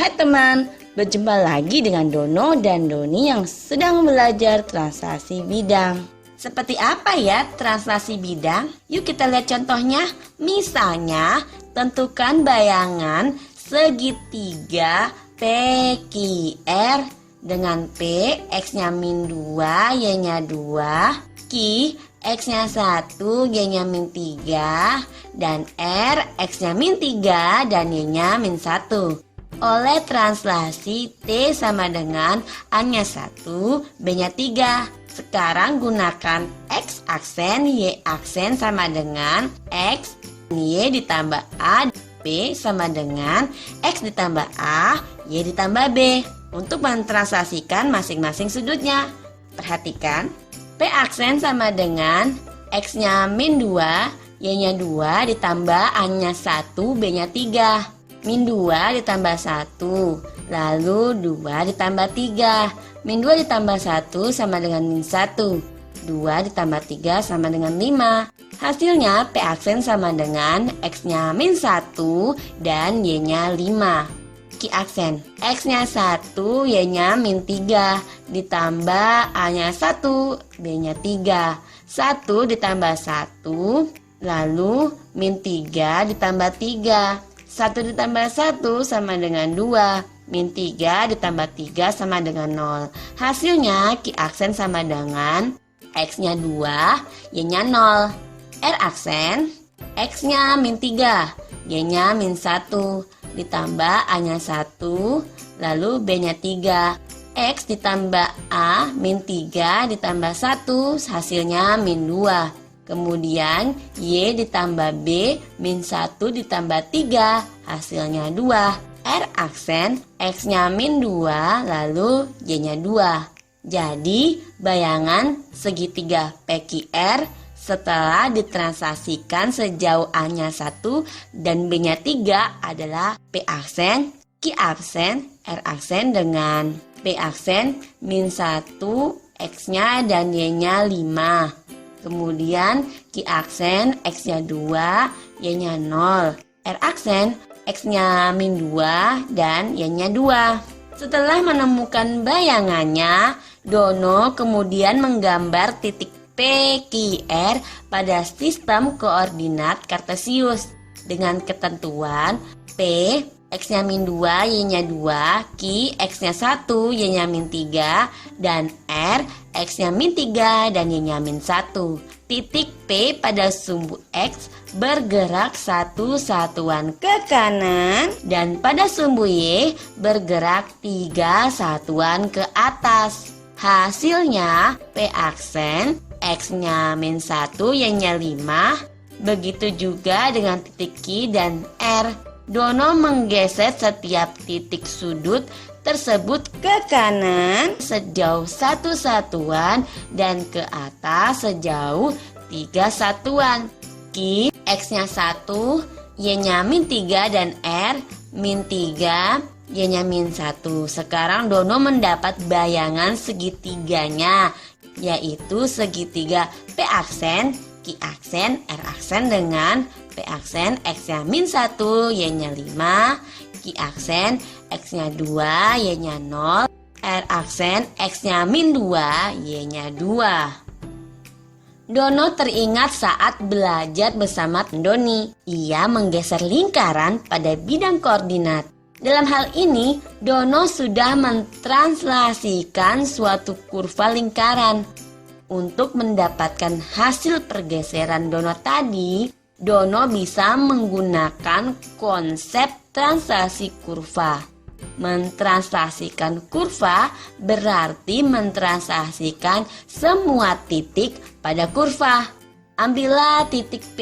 Hai teman, berjumpa lagi dengan Dono dan Doni yang sedang belajar translasi bidang. Seperti apa ya translasi bidang? Yuk kita lihat contohnya. Misalnya, tentukan bayangan segitiga PQR dengan P, X-nya min 2, Y-nya 2, Q, X-nya 1, Y-nya min 3, dan R, X-nya min 3, dan Y-nya min 1. Oleh translasi T sama dengan A-nya 1, B-nya 3. Sekarang gunakan X aksen, Y aksen sama dengan X, Y ditambah A, B sama dengan X ditambah A, Y ditambah B. Untuk mentranslasikan masing-masing sudutnya, perhatikan P aksen sama dengan X-nya min 2, Y-nya 2 ditambah A-nya 1, B-nya 3. Min 2 ditambah 1, lalu 2 ditambah 3. Min 2 ditambah 1 sama dengan min 1. 2 ditambah 3 sama dengan 5. Hasilnya P aksen sama dengan X-nya min 1 dan Y-nya 5. Q aksen, X-nya 1, Y-nya min 3, ditambah A-nya 1, B-nya 3. 1 ditambah 1, lalu min 3 ditambah 3. 1 ditambah 1 sama dengan 2. Min 3 ditambah 3 sama dengan 0. Hasilnya Q aksen sama dengan X-nya 2, Y-nya 0. R aksen, X-nya min 3, Y-nya min 1, ditambah A-nya 1, lalu B-nya 3. X ditambah A min 3 ditambah 1, hasilnya min 2. Kemudian Y ditambah B min 1 ditambah 3, hasilnya 2. R aksen, X-nya min 2, lalu Y-nya 2. Jadi bayangan segitiga PQR setelah ditranslasikan sejauh A-nya 1 dan B-nya 3 adalah P aksen, Q aksen, R aksen dengan P aksen min 1, X-nya dan Y-nya 5. Kemudian Q aksen, X-nya 2, Y-nya 0. R aksen, X-nya min 2 dan Y-nya 2. Setelah menemukan bayangannya, Dono kemudian menggambar titik PQR pada sistem koordinat kartesius dengan ketentuan P, X-nya min 2, Y-nya 2, Q, X-nya 1, Y-nya min 3, dan R, X-nya min 3 dan Y-nya min 1. Titik P pada sumbu X bergerak satu satuan ke kanan dan pada sumbu Y bergerak 3 satuan ke atas. Hasilnya P aksen, X-nya min 1, Y-nya 5. Begitu juga dengan titik Q dan R. Dono menggeser setiap titik sudut tersebut ke kanan sejauh 1 satuan dan ke atas sejauh 3 satuan. Q, X-nya 1, Y-nya min 3 dan R min 3, Y-nya min 1. Sekarang Dono mendapat bayangan segitiganya, yaitu segitiga P aksen, Q aksen, R aksen dengan P aksen, X-nya min 1, Y-nya 5, Q aksen, X-nya 2, Y-nya 0, R aksen, X-nya min 2, Y-nya 2. Dono teringat saat belajar bersama Doni. Ia menggeser lingkaran pada bidang koordinat. Dalam hal ini, Dono sudah mentranslasikan suatu kurva lingkaran. Untuk mendapatkan hasil pergeseran Dono tadi, Dono bisa menggunakan konsep translasi kurva. Mentranslasikan kurva berarti mentranslasikan semua titik pada kurva. Ambillah titik P,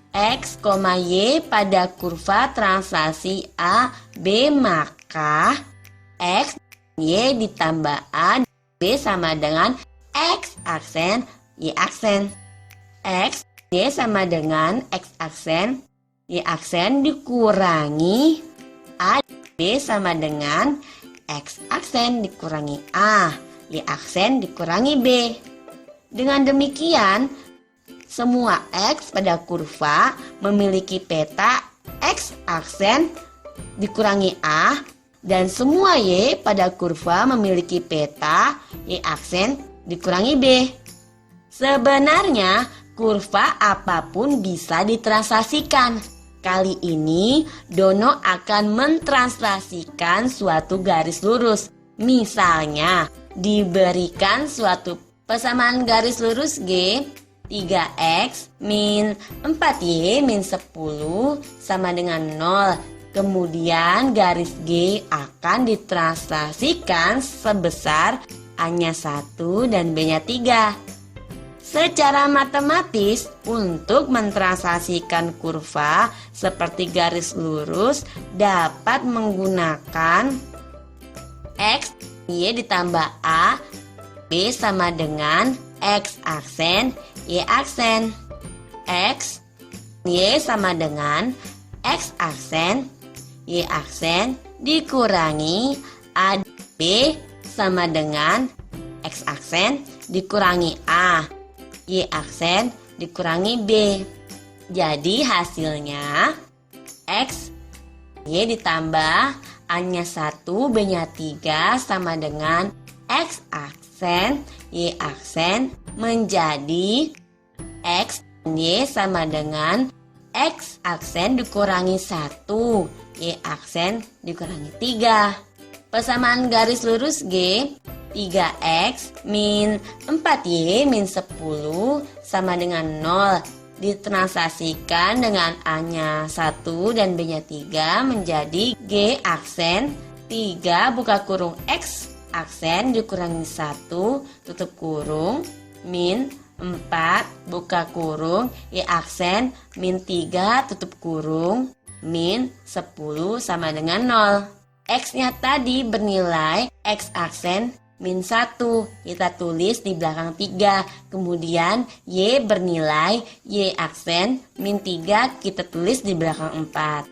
X, Y pada kurva translasi A, B, maka X, Y ditambah A, B sama dengan X aksen, Y aksen. X, Y sama dengan X aksen, Y aksen dikurangi A, B sama dengan X aksen dikurangi A, Y aksen dikurangi B. Dengan demikian, semua X pada kurva memiliki peta X aksen dikurangi A, Dan semua Y pada kurva memiliki peta Y aksen dikurangi B. Sebenarnya kurva apapun bisa ditranslasikan. Kali ini Dono akan mentranslasikan suatu garis lurus. Misalnya diberikan suatu persamaan garis lurus G, 3x min 4y min 10 sama dengan 0. Kemudian garis G akan ditranslasikan sebesar A-nya 1 dan B-nya 3. Secara matematis, untuk mentranslasikan kurva seperti garis lurus dapat menggunakan X, Y ditambah A, B sama dengan X aksen, Y aksen. X, Y sama dengan X aksen, Y aksen dikurangi A, B sama dengan X aksen dikurangi A, Y aksen dikurangi B. Jadi hasilnya X, Y ditambah A-nya 1, B-nya 3 sama dengan X aksen, Y aksen menjadi X, Y sama dengan X aksen dikurangi 1, Y aksen dikurangi 3. Persamaan garis lurus G, 3x min 4y min 10 sama dengan 0. Ditranslasikan dengan A-nya 1 dan B-nya 3 menjadi G aksen 3 buka kurung X aksen dikurangi 1 tutup kurung min 4 buka kurung Y aksen min 3 tutup kurung min 10 sama dengan 0. X-nya tadi bernilai X aksen min 1, kita tulis di belakang 3. Kemudian Y bernilai Y aksen min 3, kita tulis di belakang 4.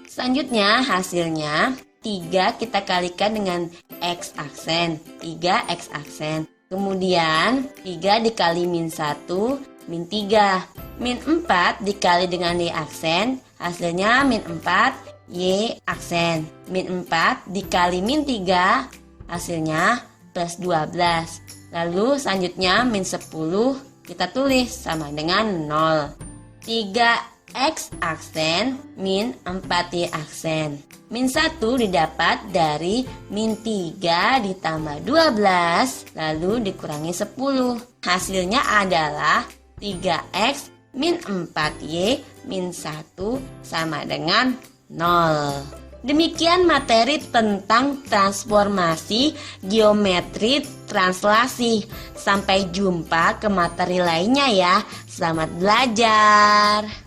Selanjutnya hasilnya 3 kita kalikan dengan X aksen, 3X aksen. Kemudian 3 dikali min 1, min 3. Min 4 dikali dengan Y aksen, hasilnya min 4 Y aksen. Min 4 dikali min 3, hasilnya plus 12. Lalu selanjutnya min 10 kita tulis sama dengan 0. 3x aksen min 4y aksen. Min 1 didapat dari min 3 ditambah 12 lalu dikurangi 10. Hasilnya adalah 3x min 4y min 1 sama dengan 0. Demikian materi tentang transformasi geometri translasi. Sampai jumpa ke materi lainnya ya. Selamat belajar.